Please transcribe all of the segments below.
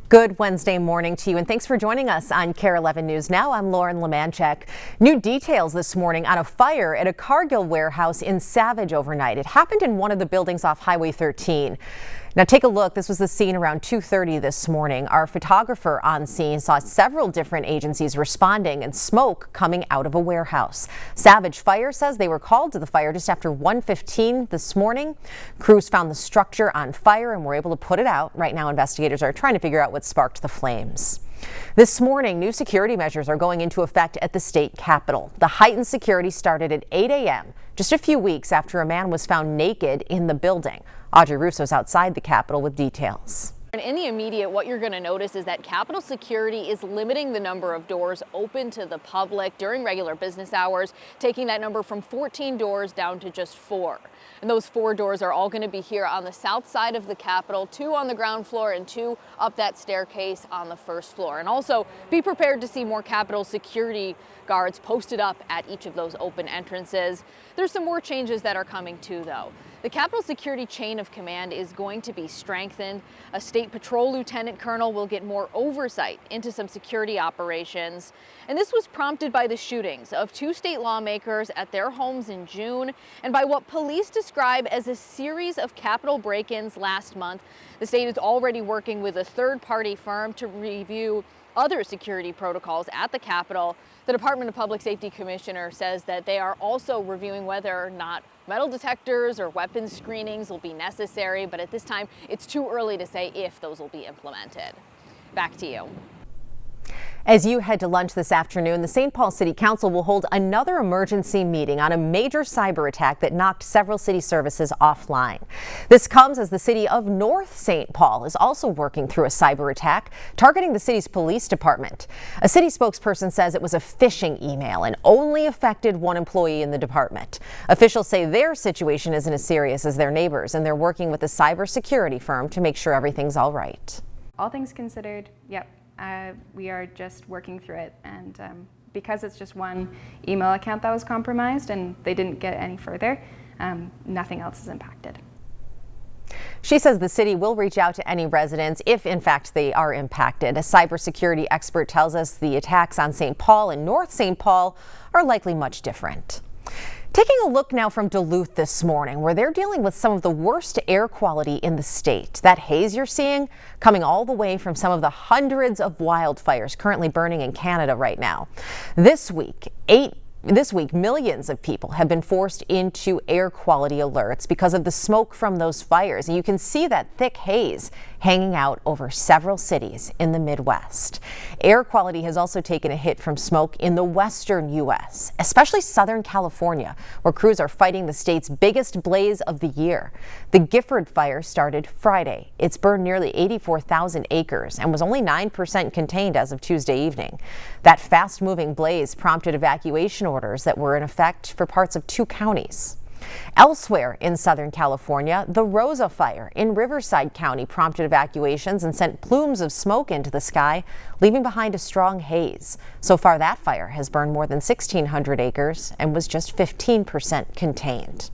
Good Wednesday morning to you, and thanks for joining us on KARE 11 News Now. I'm Lauren Lemanchek. New details this morning on a fire at a Cargill warehouse in Savage overnight. It happened in one of the buildings off Highway 13. Now take a look. This was the scene around 2:30 this morning. Our photographer on scene saw several different agencies responding and smoke coming out of a warehouse. Savage Fire says they were called to the fire just after 1:15 this morning. Crews found the structure on fire and were able to put it out. Right now, investigators are trying to figure out what sparked the flames. This morning, new security measures are going into effect at the state capitol. The heightened security started at 8 a.m., just a few weeks after a man was found naked in the building. Audrey Russo's outside the Capitol with details. In the immediate, what you're going to notice is that Capitol Security is limiting the number of doors open to the public during regular business hours, taking that number from 14 doors down to just 4. And those 4 doors are all going to be here on the south side of the Capitol, 2 on the ground floor and 2 up that staircase on the first floor. And also be prepared to see more Capitol security guards posted up at each of those open entrances. There's some more changes that are coming too, though. The Capitol Security chain of command is going to be strengthened. A state patrol lieutenant colonel will get more oversight into some security operations. And this was prompted by the shootings of 2 state lawmakers at their homes in June and by what police describe as a series of Capitol break-ins last month. The state is already working with a third-party firm to review other security protocols at the Capitol. The Department of Public Safety Commissioner says that they are also reviewing whether or not metal detectors or weapons screenings will be necessary, but at this time, it's too early to say if those will be implemented. Back to you. As you head to lunch this afternoon, the St. Paul City Council will hold another emergency meeting on a major cyber attack that knocked several city services offline. This comes as the city of North St. Paul is also working through a cyber attack targeting the city's police department. A city spokesperson says it was a phishing email and only affected one employee in the department. Officials say their situation isn't as serious as their neighbors, and they're working with a cybersecurity firm to make sure everything's all right. All things considered, yep. We are just working through it, and because it's just one email account that was compromised and they didn't get any further, nothing else is impacted. She says the city will reach out to any residents if in fact they are impacted. A cybersecurity expert tells us the attacks on St. Paul and North St. Paul are likely much different. Taking a look now from Duluth this morning, where they're dealing with some of the worst air quality in the state. That haze you're seeing coming all the way from some of the hundreds of wildfires currently burning in Canada right now. This week, millions of people have been forced into air quality alerts because of the smoke from those fires. And you can see that thick haze hanging out over several cities in the Midwest. Air quality has also taken a hit from smoke in the western U.S., especially Southern California, where crews are fighting the state's biggest blaze of the year. The Gifford fire started Friday. It's burned nearly 84,000 acres and was only 9% contained as of Tuesday evening. That fast-moving blaze prompted evacuation orders that were in effect for parts of 2 counties. Elsewhere in Southern California, the Rosa fire in Riverside County prompted evacuations and sent plumes of smoke into the sky, leaving behind a strong haze. So far, that fire has burned more than 1,600 acres and was just 15% contained.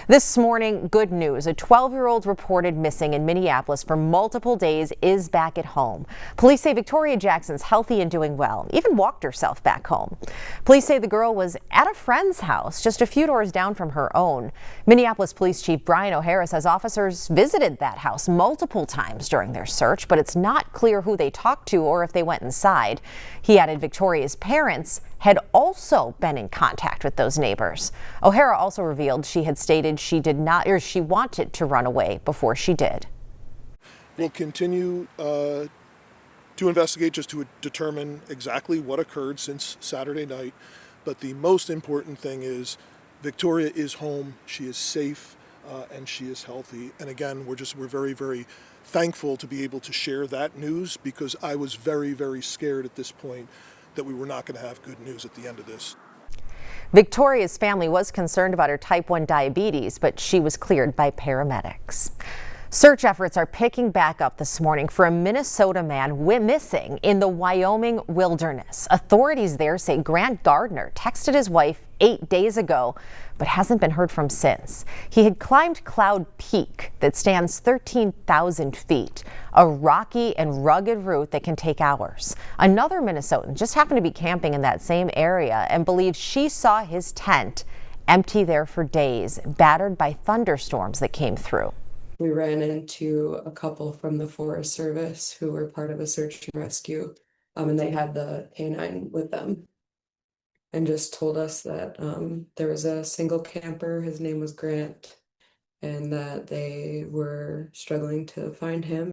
This morning, good news. A 12-year-old reported missing in Minneapolis for multiple days is back at home. Police say Victoria Jackson's healthy and doing well, even walked herself back home. Police say the girl was at a friend's house just a few doors down from her own. Minneapolis Police Chief Brian O'Hara says officers visited that house multiple times during their search, but it's not clear who they talked to or if they went inside. He added Victoria's parents had also been in contact with those neighbors. O'Hara also revealed she had stated she did not, or she wanted to run away before she did. We'll continue to investigate just to determine exactly what occurred since Saturday night. But the most important thing is Victoria is home, she is safe, and she is healthy. And again, we're very, very thankful to be able to share that news, because I was very, very scared at this point that we were not going to have good news at the end of this. Victoria's family was concerned about her type 1 diabetes, but she was cleared by paramedics. Search efforts are picking back up this morning for a Minnesota man missing in the Wyoming wilderness. Authorities there say Grant Gardner texted his wife 8 days ago, but hasn't been heard from since. He had climbed Cloud Peak that stands 13,000 feet, a rocky and rugged route that can take hours. Another Minnesotan just happened to be camping in that same area and believes she saw his tent empty there for days, battered by thunderstorms that came through. We ran into a couple from the Forest Service who were part of a search and rescue, and they had the canine with them and just told us that there was a single camper, his name was Grant, and that they were struggling to find him.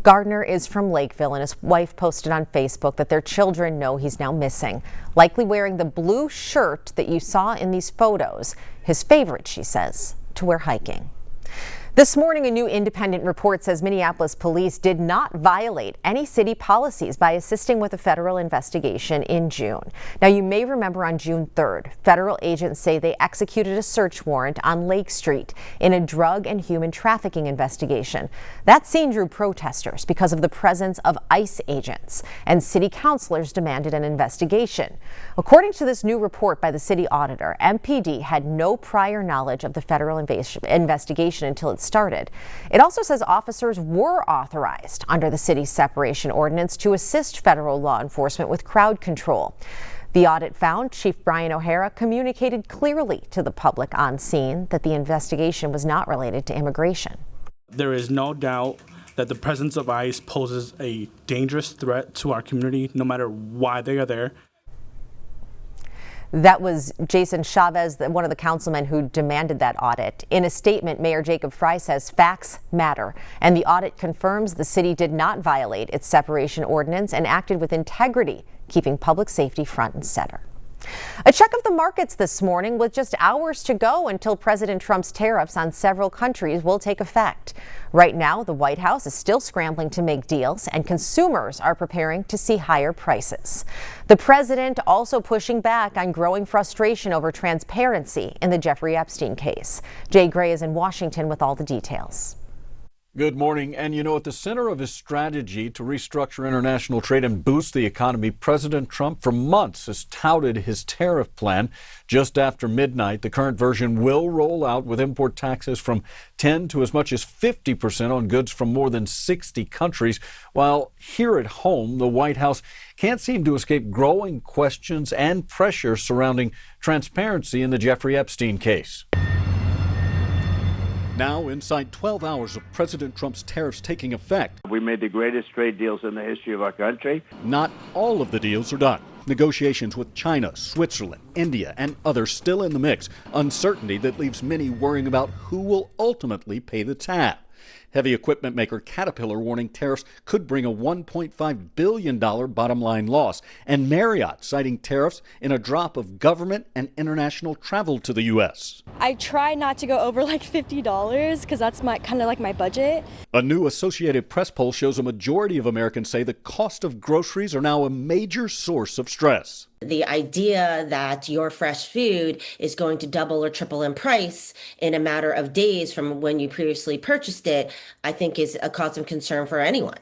Gardner is from Lakeville, and his wife posted on Facebook that their children know he's now missing, likely wearing the blue shirt that you saw in these photos, his favorite, she says, to wear hiking. This morning, a new independent report says Minneapolis police did not violate any city policies by assisting with a federal investigation in June. Now, you may remember on June 3rd, federal agents say they executed a search warrant on Lake Street in a drug and human trafficking investigation. That scene drew protesters because of the presence of ICE agents, and city councilors demanded an investigation. According to this new report by the city auditor, MPD had no prior knowledge of the federal investigation until it started. It also says officers were authorized under the city's separation ordinance to assist federal law enforcement with crowd control. The audit found Chief Brian O'Hara communicated clearly to the public on scene that the investigation was not related to immigration. There is no doubt that the presence of ICE poses a dangerous threat to our community, no matter why they are there. That was Jason Chavez, one of the councilmen who demanded that audit. In a statement, Mayor Jacob Fry says facts matter, and the audit confirms the city did not violate its separation ordinance and acted with integrity, keeping public safety front and center. A check of the markets this morning with just hours to go until President Trump's tariffs on several countries will take effect. Right now, the White House is still scrambling to make deals, and consumers are preparing to see higher prices. The president also pushing back on growing frustration over transparency in the Jeffrey Epstein case. Jay Gray is in Washington with all the details. Good morning. And at the center of his strategy to restructure international trade and boost the economy, President Trump for months has touted his tariff plan. Just after midnight, the current version will roll out with import taxes from 10 to as much as 50% on goods from more than 60 countries. While here at home, the White House can't seem to escape growing questions and pressure surrounding transparency in the Jeffrey Epstein case. Now, inside 12 hours of President Trump's tariffs taking effect, we made the greatest trade deals in the history of our country. Not all of the deals are done. Negotiations with China, Switzerland, India, and others still in the mix. Uncertainty that leaves many worrying about who will ultimately pay the tab. Heavy equipment maker Caterpillar warning tariffs could bring a $1.5 billion bottom line loss. And Marriott citing tariffs in a drop of government and international travel to the U.S. I try not to go over like $50 because that's kind of like my budget. A new Associated Press poll shows a majority of Americans say the cost of groceries are now a major source of stress. The idea that your fresh food is going to double or triple in price in a matter of days from when you previously purchased it, I think is a cause of concern for anyone.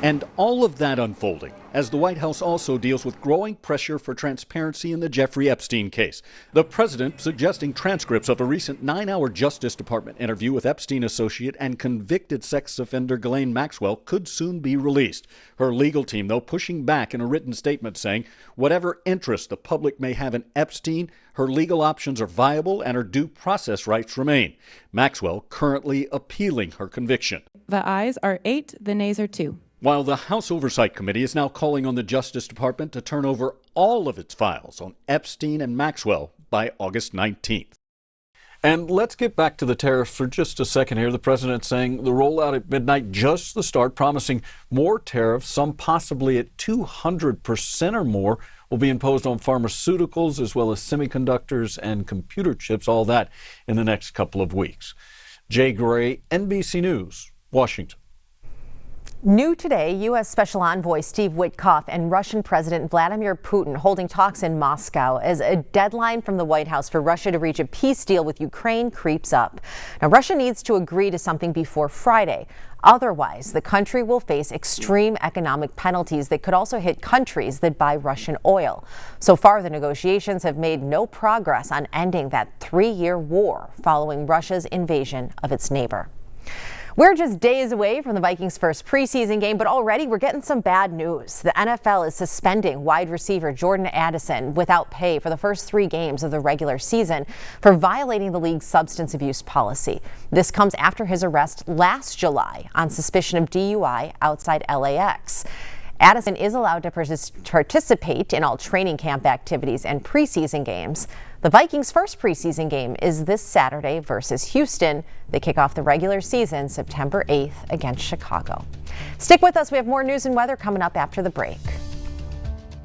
And all of that unfolding as the White House also deals with growing pressure for transparency in the Jeffrey Epstein case. The president suggesting transcripts of a recent 9-hour Justice Department interview with Epstein associate and convicted sex offender Ghislaine Maxwell could soon be released. Her legal team, though, pushing back in a written statement saying whatever interest the public may have in Epstein, her legal options are viable and her due process rights remain. Maxwell currently appealing her conviction. The ayes are 8, the nays are 2. While the House Oversight Committee is now calling on the Justice Department to turn over all of its files on Epstein and Maxwell by August 19th. And let's get back to the tariffs for just a second here. The president saying the rollout at midnight, just the start, promising more tariffs, some possibly at 200% or more, will be imposed on pharmaceuticals as well as semiconductors and computer chips, all that in the next couple of weeks. Jay Gray, NBC News, Washington. New today, U.S. Special Envoy Steve Witkoff and Russian President Vladimir Putin holding talks in Moscow as a deadline from the White House for Russia to reach a peace deal with Ukraine creeps up. Now, Russia needs to agree to something before Friday. Otherwise, the country will face extreme economic penalties that could also hit countries that buy Russian oil. So far, the negotiations have made no progress on ending that 3-year war following Russia's invasion of its neighbor. We're just days away from the Vikings' first preseason game, but already we're getting some bad news. The NFL is suspending wide receiver Jordan Addison without pay for the first 3 games of the regular season for violating the league's substance abuse policy. This comes after his arrest last July on suspicion of DUI outside LAX. Addison is allowed to participate in all training camp activities and preseason games. The Vikings' first preseason game is this Saturday versus Houston. They kick off the regular season September 8th against Chicago. Stick with us. We have more news and weather coming up after the break.